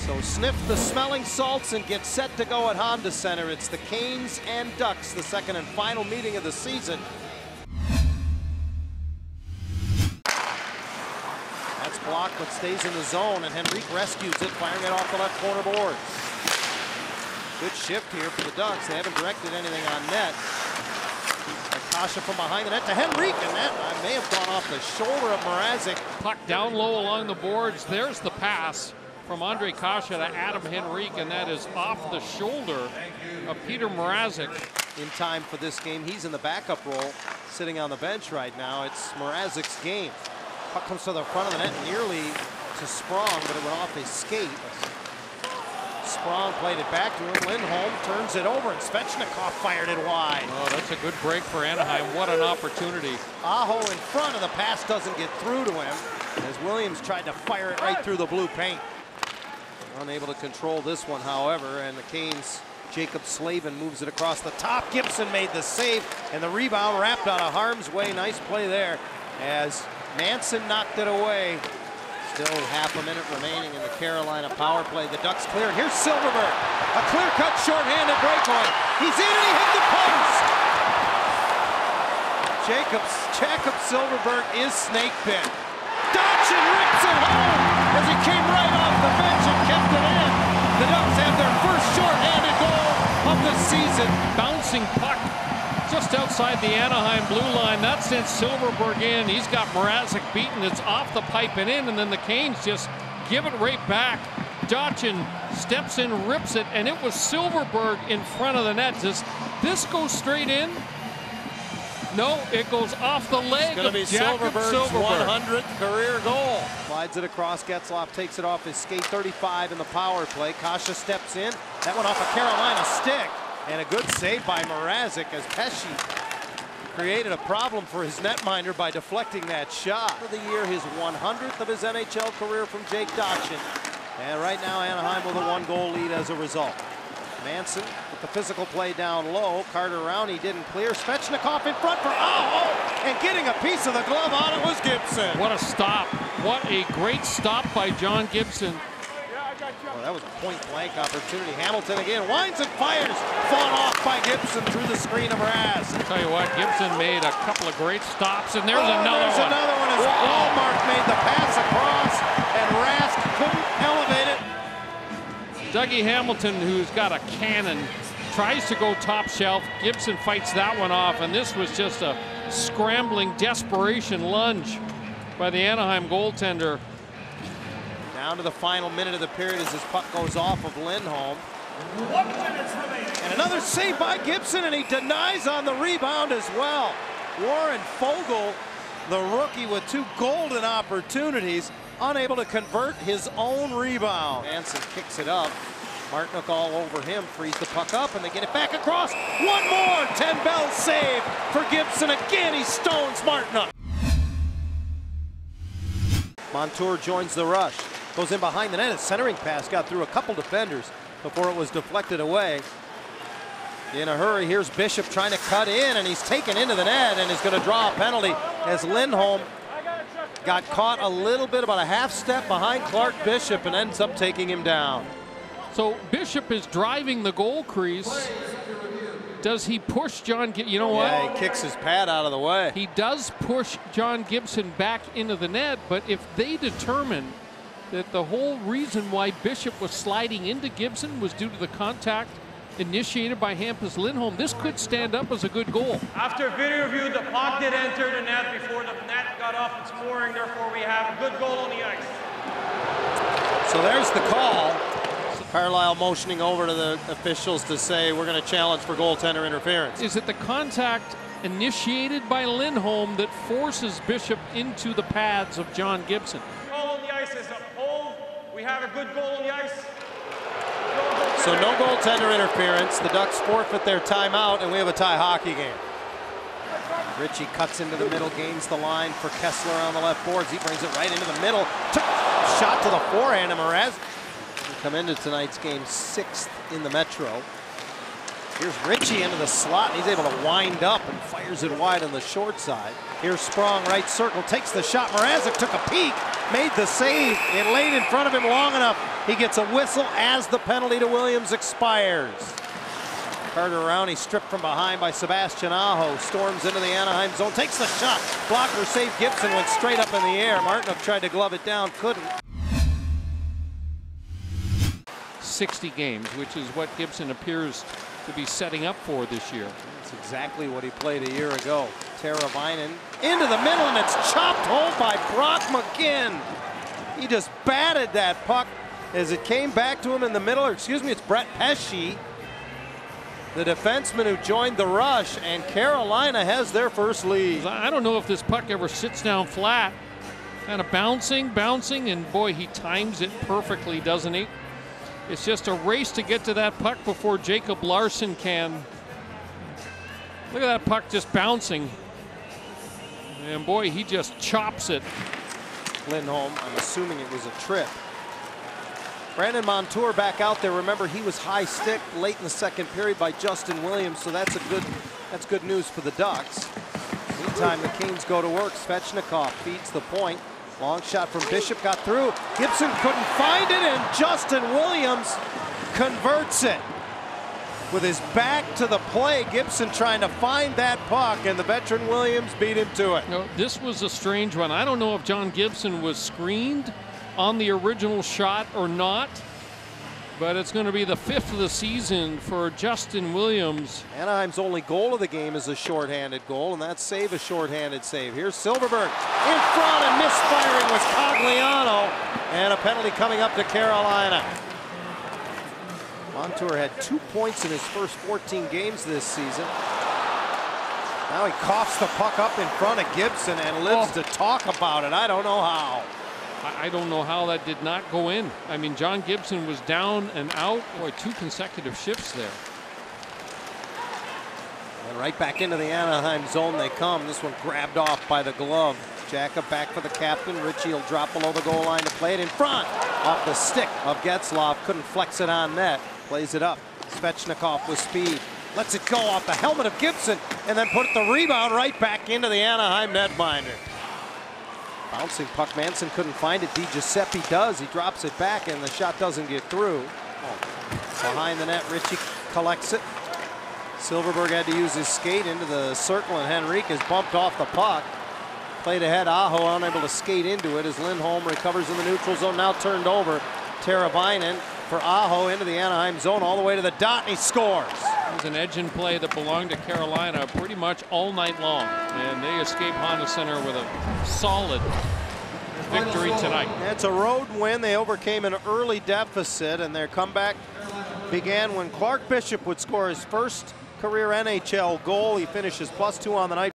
So sniff the smelling salts and get set to go at Honda Center. It's the Canes and Ducks, the second and final meeting of the season. That's blocked, but stays in the zone, and Henrique rescues it, firing it off the left corner boards. Good shift here for the Ducks. They haven't directed anything on net. Kasha from behind the net to Henrique, and that may have gone off the shoulder of Mrazek. Puck down low along the boards. There's the pass from Ondrej Kase to Adam Henrique, and that is off the shoulder of Peter Mrazek. In time for this game, he's in the backup role, sitting on the bench right now. It's Mrazek's game. Puck comes to the front of the net, nearly to Sprong, but it went off his skate. Sprong played it back to him. Lindholm turns it over, and Svechnikov fired it wide. Oh, that's a good break for Anaheim. What an opportunity. Aho in front of the pass doesn't get through to him, as Williams tried to fire it right through the blue paint. Unable to control this one, however, and the Canes' Jacob Slavin moves it across the top. Gibson made the save, and the rebound wrapped out of harm's way. Nice play there as Manson knocked it away. Still half a minute remaining in the Carolina power play. The Ducks clear. Here's Silfverberg. A clear-cut, short-handed breakaway. He's in and he hit the post. Jacob Silfverberg is snake bit. Dotchin rips it home as he came right off the bench and kept it in. The Ducks have their first short-handed goal of the season. Bouncing puck just outside the Anaheim blue line. That sent Silfverberg in. He's got Mrazek beaten. It's off the pipe and in, and then the Canes just give it right back. Dotchin steps in, rips it, and it was Silfverberg in front of the net. Does this go straight in? No, it goes off the leg of Jakob Silfverberg's 100th career goal. Slides it across. Getzlaf takes it off his skate. 35 in the power play. Kase steps in. That went off a Carolina stick. And a good save by Mrazek as Pesce created a problem for his netminder by deflecting that shot. For the year, his 100th of his NHL career from Jake Dotchin. And right now, Anaheim with a 1-goal lead as a result. Manson with the physical play down low. Carter Rowney didn't clear. Svechnikov in front for Aho, and getting a piece of the glove on it was Gibson. What a stop. What a great stop by John Gibson. Well, that was a point-blank opportunity. Hamilton again winds and fires. Fought off by Gibson through the screen of Rask. I'll tell you what, Gibson made a couple of great stops, and there's another one. There's another one as Wallmark made the pass across, and Rask couldn't elevate it. Dougie Hamilton, who's got a cannon, tries to go top shelf. Gibson fights that one off, and this was just a scrambling desperation lunge by the Anaheim goaltender. Down to the final minute of the period as his puck goes off of Lindholm. And another save by Gibson, and he denies on the rebound as well. Warren Foegele, the rookie with 2 golden opportunities, unable to convert his own rebound. Manson kicks it up. Martinook all over him, frees the puck up, and they get it back across. One more, 10-bell save for Gibson. Again, he stones Martinook. Montour joins the rush. Goes in behind the net. His centering pass got through a couple defenders before it was deflected away. In a hurry, here's Bishop trying to cut in, and he's taken into the net and is going to draw a penalty as Lindholm got caught a little bit, about a half step behind Clark Bishop, and ends up taking him down. So Bishop is driving the goal crease. Does he push John Gibson? You know what? Yeah, he kicks his pad out of the way. He does push John Gibson back into the net, but if they determine that the whole reason why Bishop was sliding into Gibson was due to the contact initiated by Hampus Lindholm, this could stand up as a good goal. After video review, the puck did enter the net before the net got off its mooring. Therefore, we have a good goal on the ice. So there's the call. Carlisle motioning over to the officials to say we're going to challenge for goaltender interference. Is it the contact initiated by Lindholm that forces Bishop into the pads of John Gibson? Goal on the ice is a hold. We have a good goal on the ice. So no goaltender interference. The Ducks forfeit their timeout, and we have a tie hockey game. Ritchie cuts into the middle, gains the line for Kessler on the left boards. He brings it right into the middle. Took a shot to the forehand of Mrazek. Come into tonight's game 6th in the Metro. Here's Ritchie into the slot, and he's able to wind up and fires it wide on the short side. Here's Sprong, right circle, takes the shot. Mrazek took a peek, made the save. It laid in front of him long enough He gets a whistle as the penalty to Williams expires. Carter Rowney stripped from behind by Sebastian Aho. Storms into the Anaheim zone, takes the shot. Blocker save. Gibson went straight up in the air. Martinook tried to glove it down, couldn't. 60 games, which is what Gibson appears to be setting up for this year. That's exactly what he played a year ago. Teravainen into the middle, and it's chopped home by Brock McGinn. He just batted that puck as it came back to him in the middle. Or excuse me, it's Brett Pesce, the defenseman who joined the rush, and Carolina has their first lead. I don't know if this puck ever sits down flat. Kind of bouncing, and boy, he times it perfectly, doesn't he? It's just a race to get to that puck before Jacob Larson can. Look at that puck just bouncing. And boy, he just chops it. Lindholm, I'm assuming it was a trip. Brandon Montour back out there. Remember, he was high stick late in the second period by Justin Williams, so that's good news for the Ducks. Meantime, the Canes go to work. Svechnikov feeds the point. Long shot from Bishop, got through. Gibson couldn't find it, and Justin Williams converts it. With his back to the play, Gibson trying to find that puck, and the veteran Williams beat him to it. No, this was a strange one. I don't know if John Gibson was screened on the original shot or not, but it's going to be the 5th of the season for Justin Williams. Anaheim's only goal of the game is a shorthanded goal, and that save a shorthanded save. Here's Silfverberg in front, and misfiring was Cogliano, and a penalty coming up to Carolina. Montour had 2 points in his first 14 games this season. Now he coughs the puck up in front of Gibson and lives to talk about it. I don't know how. I don't know how that did not go in. I mean, John Gibson was down and out. Boy, 2 consecutive shifts there. And right back into the Anaheim zone they come. This one grabbed off by the glove. Jacob back for the captain. Ritchie will drop below the goal line to play it in front. Off the stick of Getzlaf. Couldn't flex it on net. Plays it up. Svechnikov with speed. Lets it go off the helmet of Gibson and then put the rebound right back into the Anaheim netminder. Bouncing puck, Manson couldn't find it. Di Giuseppe does. He drops it back and the shot doesn't get through. Behind the net, Ritchie collects it. Silfverberg had to use his skate into the circle, and Henriquez bumped off the puck. Played ahead, Aho unable to skate into it as Lindholm recovers in the neutral zone, now turned over. Teravainen for Aho into the Anaheim zone all the way to the dot, and he scores. It was an edge and play that belonged to Carolina pretty much all night long, and they escape Honda Center with a solid victory tonight. It's a road win. They overcame an early deficit, and their comeback began when Clark Bishop would score his first career NHL goal. He finishes +2 on the night.